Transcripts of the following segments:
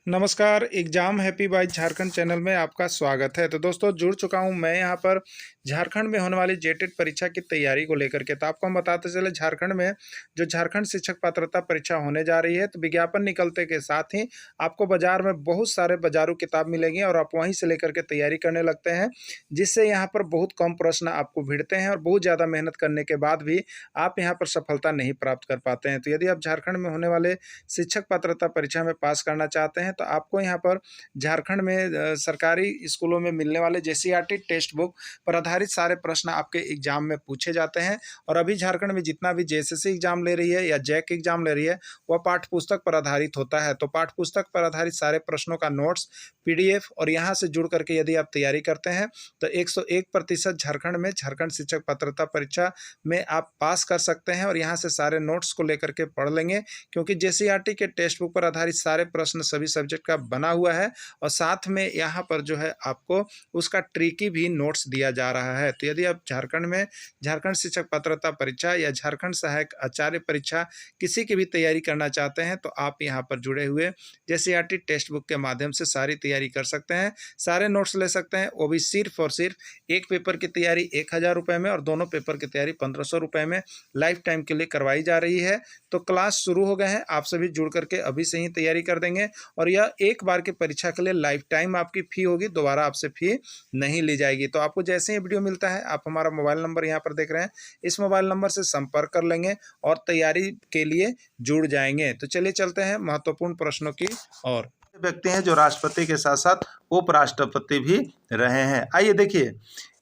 नमस्कार, exam happy by Jharkhand channel में आपका स्वागत है। तो दोस्तों जुड़ चुका हूं मैं यहाँ पर झारखंड में होने वाली जेटेट परीक्षा की तैयारी को लेकर के। तो आपको हम बताते चले झारखंड में जो झारखंड शिक्षक पात्रता परीक्षा होने जा रही है, तो विज्ञापन निकलते के साथ ही आपको बाजार में बहुत सारे बाजारू किताब मिलेंगी और आप वहीं से लेकर के तैयारी करने लगते हैं, जिससे यहाँ पर बहुत कम प्रश्न आपको भिड़ते हैं और बहुत ज़्यादा मेहनत करने के बाद भी आप यहाँ पर सफलता नहीं प्राप्त कर पाते हैं। तो यदि आप झारखंड में होने वाले शिक्षक पात्रता परीक्षा में पास करना चाहते हैं, तो आपको यहाँ पर झारखंड में सरकारी स्कूलों में मिलने वाले जेसीईआरटी टेक्स्ट बुक पर आधारित सारे प्रश्न आपके एग्जाम में पूछे जाते हैं। और अभी झारखंड में जितना भी जेएसएससी एग्जाम ले रही है या जैक एग्जाम ले रही है, वह पाठ्य पुस्तक पर आधारित होता है। तो पाठ्य पुस्तक पर आधारित सारे प्रश्नों का नोट्स, पीडीएफ और यहाँ से जुड़ करके यदि आप तैयारी करते हैं तो 101% झारखंड में झारखंड शिक्षक पात्रता परीक्षा में आप पास कर सकते हैं। और यहाँ से सारे नोट्स को लेकर के पढ़ लेंगे, क्योंकि जेसीईआरटी के टेक्स्ट बुक पर आधारित सारे प्रश्न सभी सब्जेक्ट का बना हुआ है और साथ में यहाँ पर जो है आपको उसका ट्रिकी भी नोट्स दिया जा रहा है। तो यदि आप झारखंड में झारखंड शिक्षक पात्रता परीक्षा या झारखंड सहायक आचार्य परीक्षा किसी की भी तैयारी करना चाहते हैं, तो आप यहाँ पर जुड़े हुए जेसीईआरटी टेक्स्ट बुक के माध्यम से सारी तैयारी कर सकते हैं, सारे नोट्स ले सकते हैं। वो भी सिर्फ और सिर्फ एक पेपर की तैयारी 1000 रुपये में और दोनों पेपर की तैयारी 1500 रुपये में लाइफ टाइम के लिए करवाई जा रही है। तो क्लास शुरू हो गए हैं, आप सभी जुड़ करके अभी से ही तैयारी कर देंगे और यह एक बार की परीक्षा के लिए लाइफ टाइम आपकी फी होगी, दोबारा आपसे फी नहीं ली जाएगी। तो आपको जैसे ही वीडियो मिलता है, आप हमारा मोबाइल नंबर यहाँ पर देख रहे हैं, इस मोबाइल नंबर से संपर्क कर लेंगे और तैयारी के लिए जुड़ जाएंगे। तो चलिए चलते हैं महत्वपूर्ण प्रश्नों की ओर। व्यक्ति हैं जो राष्ट्रपति के साथ साथ उपराष्ट्रपति भी रहे हैं। आइए देखिए,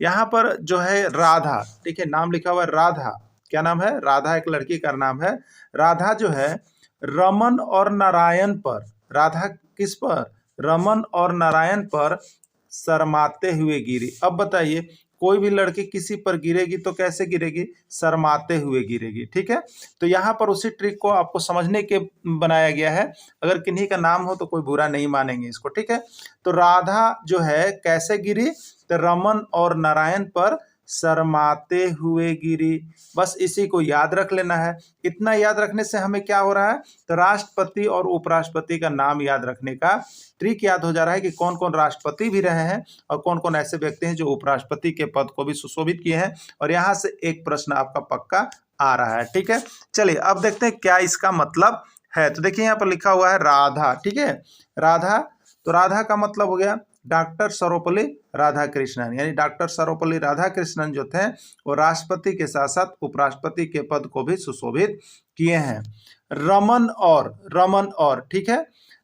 यहाँ पर जो है राधा, देखिए नाम लिखा हुआ है राधा। क्या नाम है? राधा, एक लड़की का नाम है। राधा जो है रमन और नारायण पर, राधा किस पर? रमन और नारायण पर शर्माते हुए गिरी। अब बताइए, कोई भी लड़की किसी पर गिरेगी तो कैसे गिरेगी? शर्माते हुए गिरेगी। ठीक है, तो यहाँ पर उसी ट्रिक को आपको समझने के बनाया गया है। अगर किन्हीं का नाम हो तो कोई बुरा नहीं मानेंगे इसको। ठीक है, तो राधा जो है कैसे गिरी? तो रमन और नारायण पर शर्माते हुए गिरी। बस इसी को याद रख लेना है। इतना याद रखने से हमें क्या हो रहा है? तो राष्ट्रपति और उपराष्ट्रपति का नाम याद रखने का ट्रिक याद हो जा रहा है कि कौन कौन राष्ट्रपति भी रहे हैं और कौन कौन ऐसे व्यक्ति हैं जो उपराष्ट्रपति के पद को भी सुशोभित किए हैं। और यहाँ से एक प्रश्न आपका पक्का आ रहा है। ठीक है, चलिए अब देखते हैं क्या इसका मतलब है। तो देखिए यहाँ पर लिखा हुआ है राधा। ठीक है, राधा, तो राधा का मतलब हो गया डॉक्टर सर्वपल्ली राधाकृष्णन, यानी डॉक्टर सर्वपल्ली राधाकृष्णन जो थे वो राष्ट्रपति के साथ साथ उपराष्ट्रपति के पद को भी सुशोभित किए हैं। रमन और ठीक है,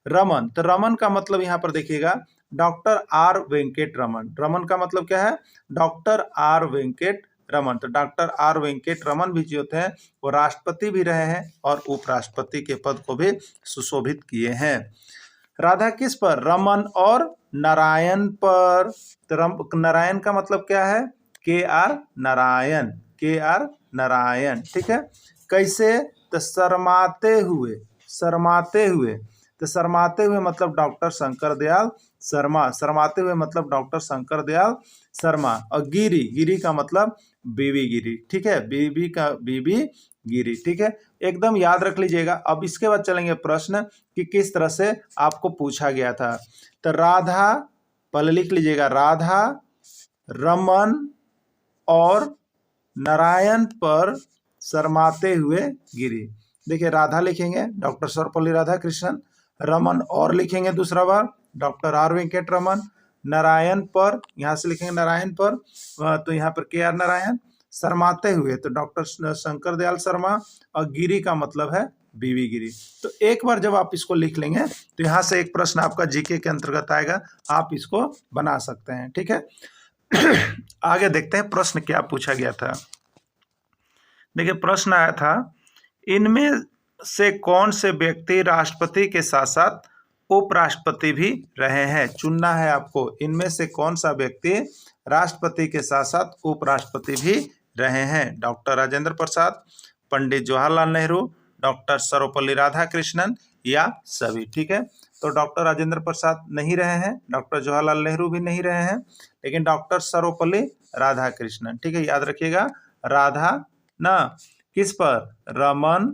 रमन, तो रमन का मतलब यहाँ पर देखिएगा डॉक्टर आर वेंकट रमन। रमन का मतलब क्या है? Doctor R Venkat Raman. तो डॉक्टर आर वेंकट रमन भी जो थे वो राष्ट्रपति भी रहे हैं और उपराष्ट्रपति के पद को भी सुशोभित किए हैं। राधा किस पर? रमन और नारायण पर। तो नारायण का मतलब क्या है? के आर नारायण, के आर नारायण। ठीक है, कैसे? तो शर्माते हुए, शर्माते हुए, तो शर्माते हुए मतलब डॉक्टर शंकर दयाल शर्मा। शर्माते हुए मतलब डॉक्टर शंकर दयाल शर्मा। और गिरी, गिरी का मतलब बीबी गिरी। ठीक है, बीबी का बीबी गिरी। ठीक है, एकदम याद रख लीजिएगा। अब इसके बाद चलेंगे प्रश्न कि किस तरह से आपको पूछा गया था। तो राधा, पहले लिख लीजिएगा, राधा रमन और नारायण पर शर्माते हुए गिरी। देखिए राधा लिखेंगे डॉक्टर सर्वपल्ली राधाकृष्णन, रमन और लिखेंगे दूसरा बार डॉक्टर आर वेंकट रमन, नारायण पर यहाँ से लिखेंगे नारायण पर, तो यहाँ पर के आर नारायण, शर्माते हुए तो डॉक्टर शंकर दयाल शर्मा, और गिरी का मतलब है बीवी गिरी। तो एक बार जब आप इसको लिख लेंगे तो यहाँ से एक प्रश्न आपका जीके के अंतर्गत आएगा, आप इसको बना सकते हैं। ठीक है, आगे देखते हैं प्रश्न क्या पूछा गया था। देखिए प्रश्न आया था, इनमें से कौन से व्यक्ति राष्ट्रपति के साथ साथ उपराष्ट्रपति भी रहे हैं? चुनना है आपको, इनमें से कौन सा व्यक्ति राष्ट्रपति के साथ साथ उपराष्ट्रपति भी रहे हैं? डॉक्टर राजेंद्र प्रसाद, पंडित जवाहरलाल नेहरू, डॉक्टर सर्वपल्ली राधाकृष्णन या सभी। ठीक है, तो डॉक्टर राजेंद्र प्रसाद नहीं रहे हैं, डॉक्टर जवाहरलाल नेहरू भी नहीं रहे हैं, लेकिन डॉक्टर सर्वपल्ली राधाकृष्णन। ठीक है, याद रखिएगा, राधा ना किस पर? रमन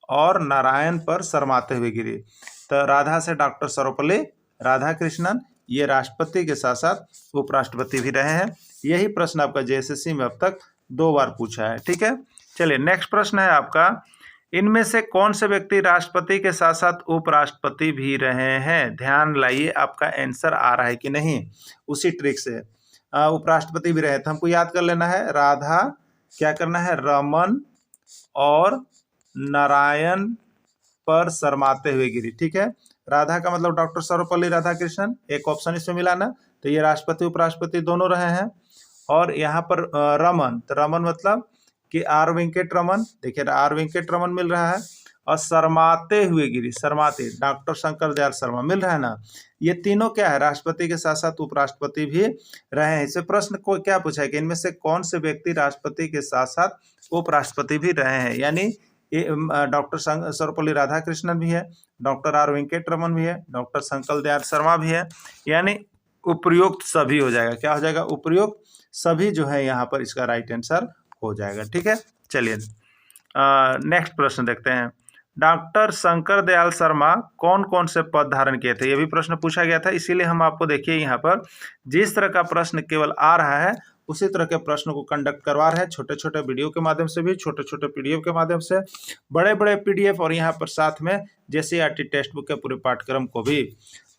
और नारायण पर शर्माते हुए गिरी। तो राधा से डॉक्टर सर्वपल्ली राधाकृष्णन, ये राष्ट्रपति के साथ साथ उपराष्ट्रपति भी रहे हैं। यही प्रश्न आपका जेएसएससी में अब तक 2 बार पूछा है। ठीक है, चलिए नेक्स्ट प्रश्न है आपका, इनमें से कौन से व्यक्ति राष्ट्रपति के साथ साथ उपराष्ट्रपति भी रहे हैं? ध्यान लाइए, आपका आंसर आ रहा है कि नहीं। उसी ट्रिक से उपराष्ट्रपति भी रहे थे, हमको याद कर लेना है। राधा, क्या करना है, रमन और नारायण पर शर्माते हुए गिरी। ठीक है, राधा का मतलब डॉक्टर सर्वपल्ली राधाकृष्णन, एक ऑप्शन इसमें मिला ना, तो ये राष्ट्रपति उपराष्ट्रपति दोनों रहे हैं। और यहाँ पर रमन, तो रमन मतलब कि आर वेंकट रमन, देखिए आर वेंकट रमन मिल रहा है। और शर्माते हुए गिरी, शर्माते डॉक्टर शंकर दयाल शर्मा मिल रहा है ना। ये तीनों क्या है, राष्ट्रपति के साथ साथ उपराष्ट्रपति भी रहे हैं। इसे प्रश्न को क्या पूछा है कि इनमें से कौन से व्यक्ति राष्ट्रपति के साथ साथ उपराष्ट्रपति भी रहे हैं, यानी डॉक्टर सर्वपल्ली राधाकृष्णन भी है, डॉक्टर आर वेंकट रमन भी है, डॉक्टर शंकर दयाल शर्मा भी है, यानी उपयुक्त सभी हो जाएगा। क्या हो जाएगा, उपयुक्त सभी जो है यहाँ पर इसका राइट आंसर हो जाएगा। ठीक है, चलिए नेक्स्ट प्रश्न देखते हैं। डॉक्टर शंकर दयाल शर्मा कौन कौन से पद धारण किए थे? ये भी प्रश्न पूछा गया था, इसीलिए हम आपको देखिए यहाँ पर जिस तरह का प्रश्न केवल आ रहा है उसी तरह के प्रश्न को कंडक्ट करवा रहे हैं, छोटे छोटे वीडियो के माध्यम से भी, छोटे छोटे पीडीएफ के माध्यम से, बड़े बड़े पीडीएफ, और यहाँ पर साथ में जेसीईआरटी टेक्स्ट बुक के पूरे पाठ्यक्रम को भी।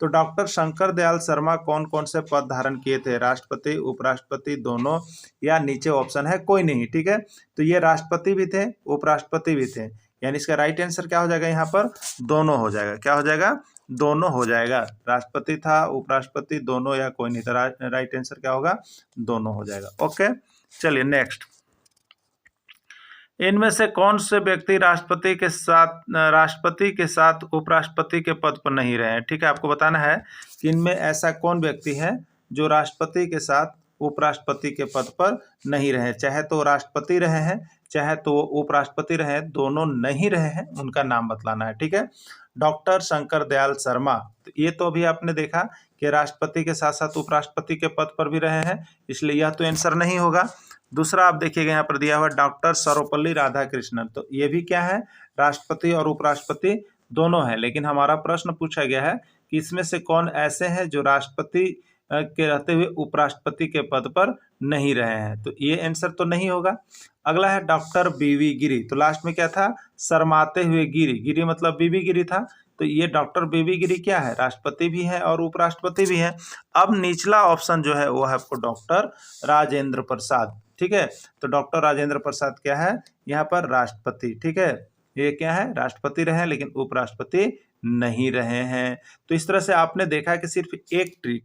तो डॉक्टर शंकर दयाल शर्मा कौन कौन से पद धारण किए थे? राष्ट्रपति, उपराष्ट्रपति, दोनों, या नीचे ऑप्शन है कोई नहीं। ठीक है, तो ये राष्ट्रपति भी थे, उपराष्ट्रपति भी थे, यानी इसका राइट आंसर क्या हो जाएगा, यहाँ पर दोनों हो जाएगा। क्या हो जाएगा, दोनों हो जाएगा। राष्ट्रपति था, उपराष्ट्रपति, दोनों, या कोई नहीं था। राइट आंसर क्या होगा, दोनों हो जाएगा। ओके, चलिए नेक्स्ट, इनमें से कौन से व्यक्ति राष्ट्रपति के साथ उपराष्ट्रपति के पद पर नहीं रहे हैं? ठीक है, आपको बताना है कि इनमें ऐसा कौन व्यक्ति है जो राष्ट्रपति के साथ उपराष्ट्रपति के पद पर नहीं रहे, चाहे तो राष्ट्रपति रहे हैं चाहे तो उपराष्ट्रपति रहे, दोनों नहीं रहे हैं, उनका नाम बतलाना है। ठीक है, डॉक्टर शंकर दयाल शर्मा, तो ये तो अभी आपने देखा कि राष्ट्रपति के साथ साथ उपराष्ट्रपति के पद पर भी रहे हैं, इसलिए यह तो आंसर नहीं होगा। दूसरा आप देखिएगा यहाँ पर दिया हुआ डॉक्टर सर्वपल्ली राधाकृष्णन, तो ये भी क्या है, राष्ट्रपति और उपराष्ट्रपति दोनों है, लेकिन हमारा प्रश्न पूछा गया है कि इसमें से कौन ऐसे हैं जो राष्ट्रपति के रहते हुए उपराष्ट्रपति के पद पर नहीं रहे हैं, तो ये आंसर तो नहीं होगा। अगला है डॉक्टर बीवी गिरी, तो लास्ट में क्या था, शर्माते हुए गिरी, गिरी मतलब बीवी गिरी था, तो ये डॉक्टर बीवी गिरी क्या है, राष्ट्रपति भी है और उपराष्ट्रपति भी है। अब निचला ऑप्शन जो है वो है आपको डॉक्टर राजेंद्र प्रसाद। ठीक है, तो डॉक्टर राजेंद्र प्रसाद क्या है, यहाँ पर राष्ट्रपति। ठीक है, ये क्या है, राष्ट्रपति रहे लेकिन उपराष्ट्रपति नहीं रहे हैं। तो इस तरह से आपने देखा कि सिर्फ एक ट्रिक